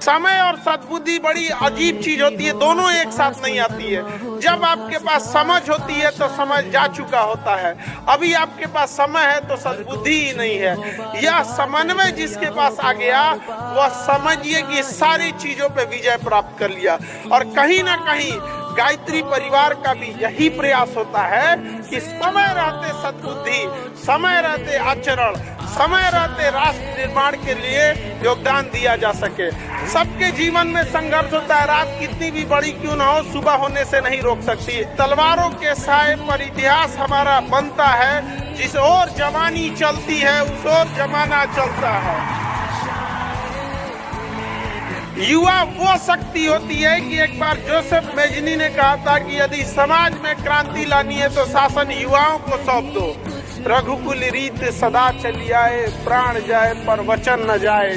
समय और सद्बुद्धि बड़ी अजीब चीज होती है, दोनों एक साथ नहीं आती है। जब आपके पास समझ होती है तो समझ जा चुका होता है, अभी आपके पास समय है तो सद्बुद्धि ही नहीं है। यह समन्वय जिसके पास आ गया वह समझिए कि सारी चीजों पे विजय प्राप्त कर लिया। और कहीं ना कहीं गायत्री परिवार का भी यही प्रयास होता है कि समय रहते सद्बुद्धि, समय रहते आचरण, समय रहते राष्ट्र निर्माण के लिए योगदान दिया जा सके। सबके जीवन में संघर्ष होता है, रात कितनी भी बड़ी क्यों ना हो सुबह होने से नहीं रोक सकती। तलवारों के साए पर इतिहास हमारा बनता है, जिस ओर जवानी चलती है उस ओर जमाना चलता है। युवा वो शक्ति होती है कि एक बार जोसेफ मेजनी ने कहा था कि यदि समाज में क्रांति लानी है तो शासन युवाओं को सौंप दो। रघुकुल रीत सदा चली आए, प्राण जाए पर वचन न जाए।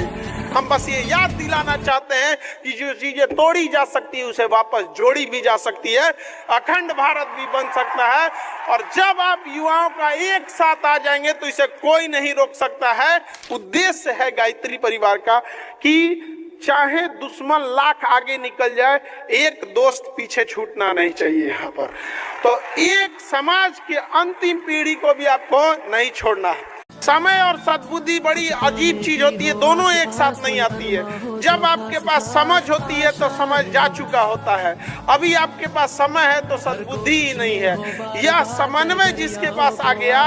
हम बस ये याद दिलाना चाहते हैं कि जो चीजें तोड़ी जा सकती है उसे वापस जोड़ी भी जा सकती है, अखंड भारत भी बन सकता है। और जब आप युवाओं का एक साथ आ जाएंगे तो इसे कोई नहीं रोक सकता है। उद्देश्य है गायत्री परिवार का कि चाहे दुश्मन लाख आगे निकल जाए, एक दोस्त पीछे छूटना नहीं चाहिए। यहाँ पर तो एक समाज के अंतिम पीढ़ी को भी आपको नहीं छोड़ना है। समय और सद्बुद्धि बड़ी अजीब चीज होती है, दोनों एक साथ नहीं आती है। जब आपके पास समझ होती है तो समझ जा चुका होता है, अभी आपके पास समय है तो सद्बुद्धि ही नहीं है। यह समन्वय जिसके पास आ गया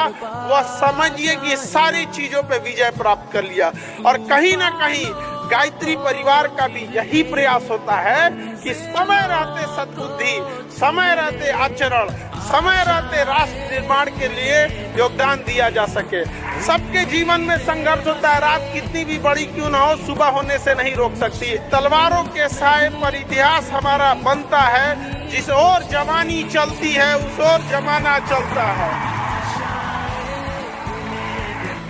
वह समझिए कि सारी चीजों पे विजय प्राप्त कर लिया। और कहीं ना कहीं गायत्री परिवार का भी यही प्रयास होता है कि समय रहते सद्बुद्धि, समय रहते आचरण, समय रहते राष्ट्र निर्माण के लिए योगदान दिया जा सके। सबके जीवन में संघर्ष होता है, रात कितनी भी बड़ी क्यों ना हो सुबह होने से नहीं रोक सकती। तलवारों के साए पर इतिहास हमारा बनता है, जिस ओर जवानी चलती है उस ओर जमाना चलता है।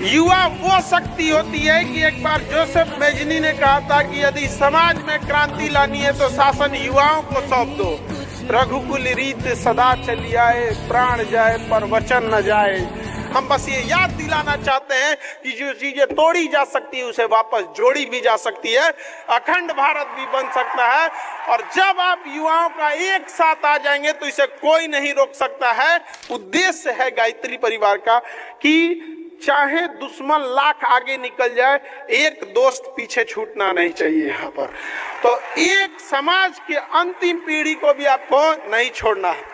युवा वो शक्ति होती है कि एक बार जोसेफ मेजनी ने कहा था कि यदि समाज में क्रांति लानी है तो शासन युवाओं को सौंप दो। रघुकुल रीत सदा चली आए, प्राण जाए पर वचन न जाए। हम बस ये याद दिलाना चाहते हैं कि जो चीजें तोड़ी जा सकती है उसे वापस जोड़ी भी जा सकती है, अखंड भारत भी बन सकता है। और जब आप युवाओं का एक साथ आ जाएंगे तो इसे कोई नहीं रोक सकता है। उद्देश्य है गायत्री परिवार का कि चाहे दुश्मन लाख आगे निकल जाए, एक दोस्त पीछे छूटना नहीं चाहिए। यहाँ पर तो एक समाज के अंतिम पीढ़ी को भी आपको नहीं छोड़ना है।